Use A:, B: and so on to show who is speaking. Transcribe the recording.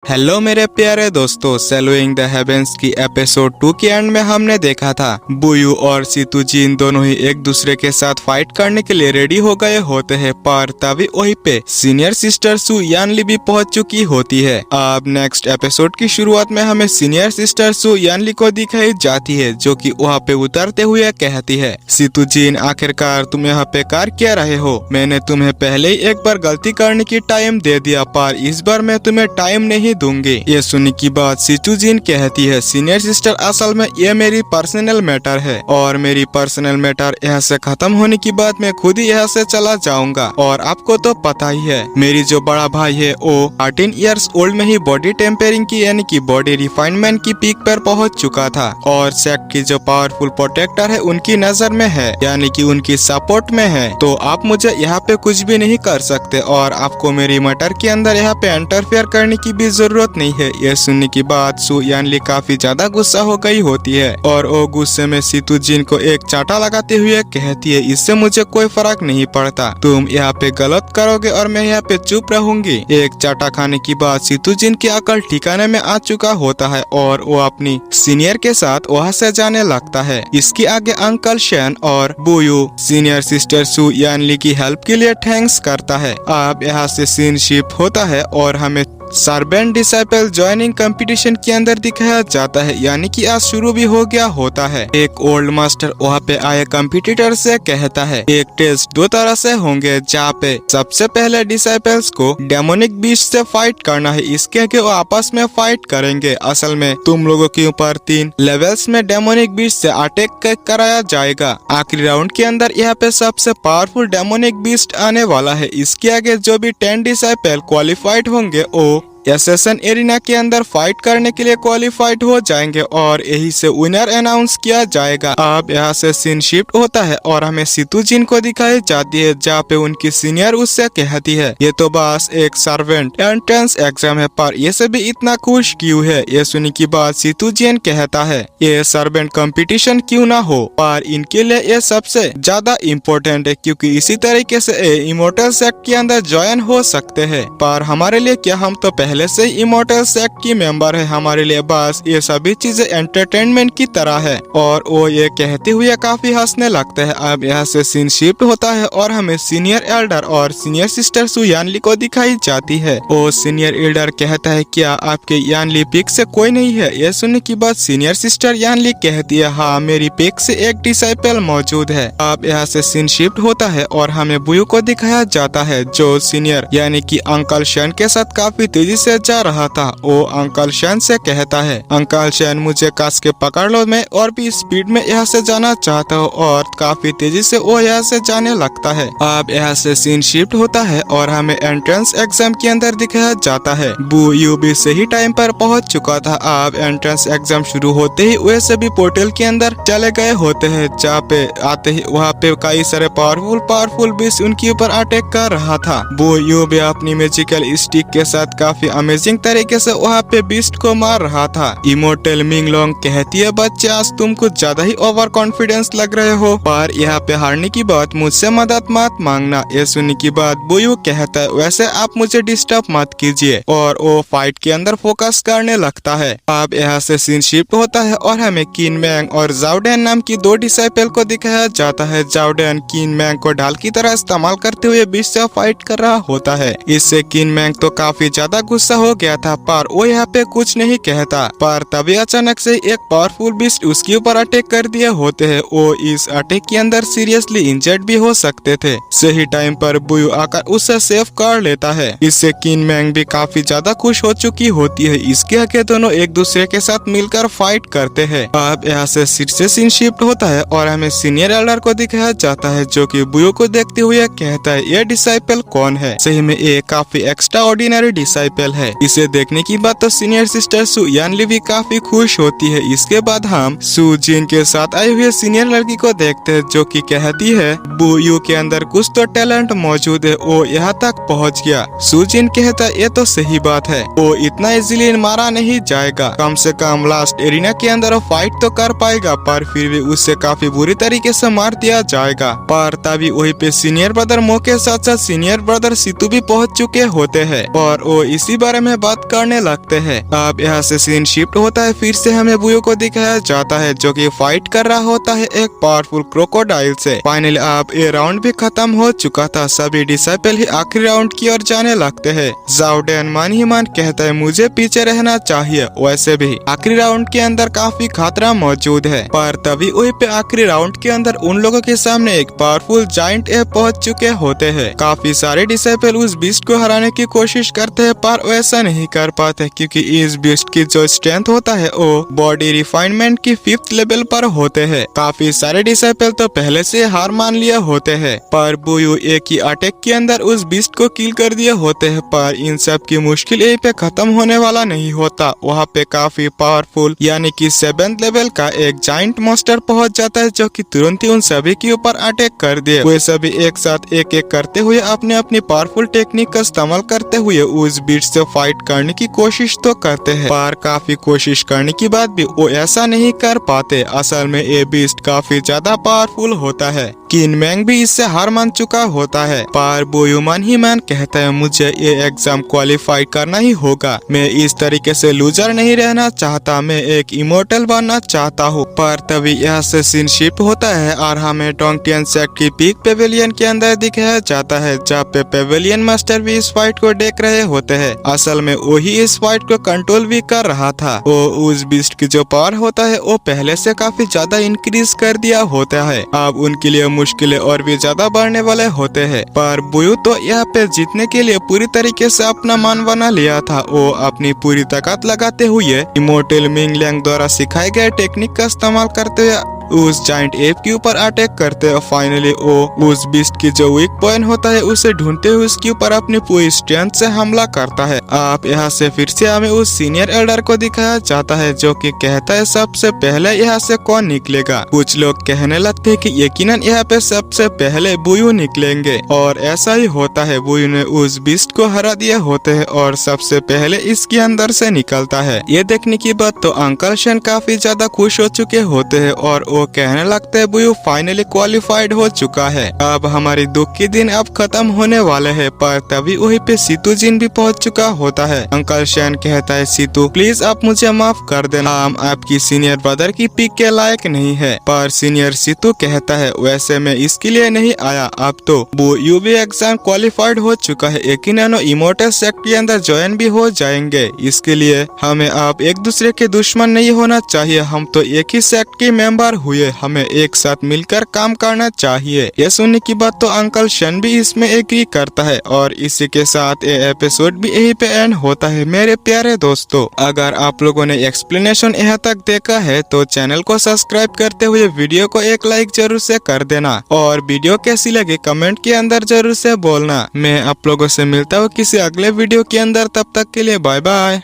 A: Hello मेरे प्यारे दोस्तों, सेलोइंग द हेवेंस की एपिसोड 2 के एंड में हमने देखा था बुयू और सितुजिन दोनों ही एक दूसरे के साथ फाइट करने के लिए रेडी हो गए होते हैं, पर तभी वहीं पे सीनियर सिस्टर सु यानली भी पहुंच चुकी होती है। अब नेक्स्ट एपिसोड की शुरुआत में हमें सीनियर सिस्टर सु यानली को दिखाई जाती है, जो कि वहाँ पे उतरते हुए कहती है, सितुजिन आखिरकार तुम यहाँ पे कार क्या रहे हो? मैंने तुम्हें पहले ही एक बार गलती करने की टाइम दे दिया, पर इस बार मैं तुम्हें टाइम नहीं दूंगी। ये सुनने की बात सितुजिन कहती है, सीनियर सिस्टर असल में ये मेरी पर्सनल मैटर है और मेरी पर्सनल मैटर यहाँ से खत्म होने की बाद मैं खुद ही यहाँ से चला जाऊंगा। और आपको तो पता ही है, मेरी जो बड़ा भाई है वो 13 इयर्स ओल्ड में ही बॉडी टेम्परिंग की यानी कि बॉडी रिफाइनमेंट की पीक पर पहुंच चुका था और सेक्ट की जो पावरफुल प्रोटेक्टर है उनकी नजर में है, यानी कि उनकी सपोर्ट में है। तो आप मुझे यहाँ पे कुछ भी नहीं कर सकते और आपको मेरी मैटर के अंदर यहाँ पे इंटरफेयर करने की भी जरूरत नहीं है। यह सुनने की बात सु यानली काफी ज्यादा गुस्सा हो गई होती है और वो गुस्से में सितुजिन को एक चाटा लगाते हुए कहती है, इससे मुझे कोई फर्क नहीं पड़ता, तुम यहाँ पे गलत करोगे और मैं यहाँ पे चुप रहूंगी। एक चाटा खाने की बाद सितुजिन की अकल ठिकाने में आ चुका होता है और वो अपनी सीनियर के साथ वहाँ से जाने लगता है। इसके आगे अंकल शेन और बुयू सीनियर सिस्टर सु यानली की हेल्प के लिए थैंक्स करता है। अब यहाँ से सीन शिफ्ट होता है और हमें सर्वेंट डिसाइपल ज्वाइनिंग कंपटीशन के अंदर दिखाया जाता है, यानी कि आज शुरू भी हो गया होता है। एक ओल्ड मास्टर वहाँ पे आए कंपटीटर से कहता है, एक टेस्ट दो तरह से होंगे, जहाँ पे सबसे पहले डिसाइपल्स को डेमोनिक बीस्ट से फाइट करना है, इसके आगे वो आपस में फाइट करेंगे। असल में तुम लोगों के ऊपर 3 लेवल्स में डेमोनिक बीस्ट से अटैक कराया जाएगा। आखिरी राउंड के अंदर यहाँ पे सबसे पावरफुल डेमोनिक बीस्ट आने वाला है। इसके आगे जो भी 10 डिसाइपल क्वालिफाइड होंगे वो एसेसन एरिना के अंदर फाइट करने के लिए क्वालिफाइड हो जाएंगे और यही से विनर अनाउंस किया जाएगा। अब यहाँ से सीन शिफ्ट होता है और हमें सितुजिन को दिखाई जाती है, जहाँ पे उनकी सीनियर उससे कहती है, ये तो बस एक सर्वेंट एंट्रेंस एग्जाम है, पर ये से भी इतना खुश क्यों है? ये सुनने की बात सितुजिन कहता है, ये सर्वेंट कंपटीशन क्यों ना हो, पर इनके लिए ये सबसे ज्यादा इम्पोर्टेंट है, क्योंकि इसी तरीके से इमोर्टल सेक्ट के अंदर ज्वाइन हो सकते हैं। पर हमारे लिए क्या, हम तो पहले से इमोर्टल सेक्ट की मेंबर है, हमारे लिए बस ये सभी चीजें एंटरटेनमेंट की तरह है। और वो ये कहते हुए काफी हंसने लगते हैं। अब यहाँ से सीन शिफ्ट होता है और हमें सीनियर एल्डर और सीनियर सिस्टर सु यानली को दिखाई जाती है। वो सीनियर एल्डर कहता है, क्या आपके यानली पिक से कोई नहीं है? यह सुनने की बात सीनियर सिस्टर यानली कहती है, हाँ मेरी पिक से एक डिसाइपल मौजूद है। अब यहाँ से सीन शिफ्ट होता है और हमें बुयू को दिखाया जाता है, जो सीनियर यानी कि अंकल शेन के साथ काफी तेजी से जा रहा था। वो अंकल शेन से कहता है, अंकल शेन मुझे कस के पकड़ लो, मैं और भी स्पीड में यहाँ से जाना चाहता हूँ। और काफी तेजी से वो यहाँ से जाने लगता है। अब यहाँ से सीन शिफ्ट होता है और हमें एंट्रेंस एग्जाम के अंदर दिखाया जाता है। बुयू भी सही टाइम पर पहुँच चुका था। अब एंट्रेंस एग्जाम शुरू होते ही वे सभी पोर्टल के अंदर चले गए होते हैं, जहाँ पे आते ही वहाँ पे कई सारे पावरफुल बीस्ट उनके ऊपर अटैक कर रहा था। बुयू भी अपनी मैजिकल स्टिक के साथ काफी अमेजिंग तरीके से वहाँ पे बीस्ट को मार रहा था। इमोर्टल मिंगलोंग कहती है, बच्चे आज तुम कुछ ज्यादा ही ओवर कॉन्फिडेंस लग रहे हो, पर यहाँ पे हारने की बात मुझसे मदद मत मांगना। ये सुनने की बात बुयू कहता है, वैसे आप मुझे डिस्टर्ब मत कीजिए, और वो फाइट के अंदर फोकस करने लगता है। अब यहाँ से सीन शिफ्ट होता है और हमें किन मैंग और जाओडेन नाम की 2 डिसाइपल को दिखाया जाता है। जाओडेन किन मैंग को ढाल की तरह इस्तेमाल करते हुए बीस्ट से फाइट कर रहा होता है। इससे किन मैंग तो काफी ज्यादा गुस्सा हो गया था, पर वो यहाँ पे कुछ नहीं कहता। पर तभी अचानक से एक पावरफुल बीस्ट उसके ऊपर अटैक कर दिए होते हैं। वो इस अटैक के अंदर सीरियसली इंजर्ड भी हो सकते थे। सही टाइम पर बुयू आकर उससे सेव कर लेता है। इससे किन मैंग भी काफी ज्यादा खुश हो चुकी होती है। इसके आगे दोनों एक दूसरे के साथ मिलकर फाइट करते हैं। अब यहाँ से सीन शिफ्ट होता है और हमें सीनियर एल्डर को दिखाया जाता है, जो कि बुयू को देखते हुए कहता है, ये डिसाइपल कौन है? सही में ये काफी एक्स्ट्रा ऑर्डिनरी डिसाइपल है। इसे देखने की बात तो सीनियर सिस्टर सु यानली भी काफी खुश होती है। इसके बाद हम सुजिन के साथ आई हुई सीनियर लड़की को देखते हैं, जो कि कहती है, बुयू के अंदर कुछ तो टैलेंट मौजूद है, वो यहाँ तक पहुँच गया। सुजिन कहता है, ये तो सही बात है, वो इतना इजीली मारा नहीं जाएगा, कम से कम लास्ट एरिना के अंदर वो फाइट तो कर पाएगा, पर फिर भी उससे काफी बुरी तरीके से मार दिया जाएगा। पर तभी वही पे सीनियर ब्रदर मो के साथ साथ सीनियर ब्रदर सितु भी पहुँच चुके होते हैं और वो इसी बारे में बात करने लगते हैं। अब यहाँ से सीन शिफ्ट होता है, फिर से हमें बुयो को दिखाया जाता है जो कि फाइट कर रहा होता है एक पावरफुल क्रोकोडाइल से। फाइनली अब ये राउंड भी खत्म हो चुका था, सभी डिसाइपल ही आखिरी राउंड की ओर जाने लगते हैं। जाओडेन मन ही मन कहता है मुझे पीछे रहना चाहिए, वैसे भी आखिरी राउंड के अंदर काफी खतरा मौजूद है। पर तभी वहीं पे आखिरी राउंड के अंदर उन लोगों के सामने एक पावरफुल जायंट एप पहुंच चुके होते हैं। काफी सारे डिसाइपल उस बीस्ट को हराने की कोशिश करते हैं पर वैसा नहीं कर पाते, क्योंकि इस बीस्ट की जो स्ट्रेंथ होता है वो बॉडी रिफाइनमेंट की 5th लेवल पर होते हैं। काफी सारे डिसाइपल तो पहले से हार मान लिए होते हैं, पर बुयू एक ही अटैक के अंदर उस बीस्ट को किल कर दिए होते हैं। पर इन सब की मुश्किल यहीं पे खत्म होने वाला नहीं होता, वहाँ पे काफी पावरफुल यानी कि 7th लेवल का एक जाइंट मॉन्स्टर पहुंच जाता है जो कि तुरंत ही उन सभी के ऊपर अटैक कर दिए। वे सभी एक साथ एक एक करते हुए अपने अपनी पावरफुल टेक्निक का इस्तेमाल करते हुए उस बीस्ट से फाइट करने की कोशिश तो करते हैं, पर काफी कोशिश करने के बाद भी वो ऐसा नहीं कर पाते। असल में ये बीस्ट काफी ज्यादा पावरफुल होता है। किन मैंग भी इससे हार मान चुका होता है, पर बुयू मन ही मन कहता है मुझे ये एग्जाम क्वालिफाई करना ही होगा। मैं इस तरीके से लूजर नहीं रहना चाहता, मैं एक इमोर्टल बनना चाहता हूँ। पर तभी यहाँ से सीन शिफ्ट होता है और हमें डोंगटियन सेक्ट की पीक पेविलियन के अंदर दिखाया जाता है, जहाँ पे पेविलियन मास्टर भी इस फाइट को देख रहे होते हैं। असल में वही इस फाइट को कंट्रोल भी कर रहा था। वो उस बीस्ट की जो पावर होता है वो पहले से काफी ज्यादा इंक्रीज कर दिया होता है। अब उनके लिए मुश्किलें और भी ज्यादा बढ़ने वाले होते हैं। पर बुयू तो यहाँ पे जीतने के लिए पूरी तरीके से अपना मान बना लिया था। वो अपनी पूरी ताकत लगाते हुए इमोर्टल मिंगलियांग द्वारा सिखाए गए टेक्निक का इस्तेमाल करते हुए उस जाइंट एप के ऊपर अटैक करते हैं। फाइनली वो उस बीस्ट की जो वीक पॉइंट होता है उसे ढूंढते हुए उसके ऊपर अपनी पूरी स्ट्रेंथ से हमला करता है। आप यहाँ से फिर से हमें उस सीनियर एल्डर को दिखाया जाता है जो कि कहता है सबसे पहले यहाँ से कौन निकलेगा। कुछ लोग कहने लगते हैं कि यकीनन यहाँ पे सबसे पहले बुयू निकलेंगे, और ऐसा ही होता है। बुयू ने उस बीस्ट को हरा दिए होते हैं और सबसे पहले इसके अंदर से निकलता है। ये देखने की बात तो अंकल शन काफी ज्यादा खुश हो चुके होते हैं और वो कहने लगते हैं बुयू फाइनली क्वालिफाइड हो चुका है, अब हमारी दुख के दिन अब खत्म होने वाले हैं। पर तभी वहीं पे सीतू जिन भी पहुंच चुका होता है। अंकल शैन कहता है सीतू प्लीज आप मुझे माफ कर देना, हम आपकी सीनियर ब्रदर की पिक के लायक नहीं है। पर सीनियर सीतू कहता है वैसे मैं इसके लिए नहीं आया, अब तो बुयू भी एग्जाम क्वालिफाइड हो चुका है, यकीनन इमोर्टल सेक्ट के अंदर ज्वाइन भी हो जाएंगे। इसके लिए हमें आप एक दूसरे के दुश्मन नहीं होना चाहिए, हम तो एक ही सेक्ट के मेंबर हुए, हमें एक साथ मिलकर काम करना चाहिए। ये सुनने की बात तो अंकल शन भी इसमें एग्री करता है और इसी के साथ ये एपिसोड भी यहीं पे एंड होता है। मेरे प्यारे दोस्तों, अगर आप लोगों ने एक्सप्लेनेशन यहाँ तक देखा है तो चैनल को सब्सक्राइब करते हुए वीडियो को एक लाइक जरूर से कर देना, और वीडियो कैसी लगी कमेंट के अंदर जरूर से बोलना। मैं आप लोगों से मिलता हूँ किसी अगले वीडियो के अंदर, तब तक के लिए बाय बाय।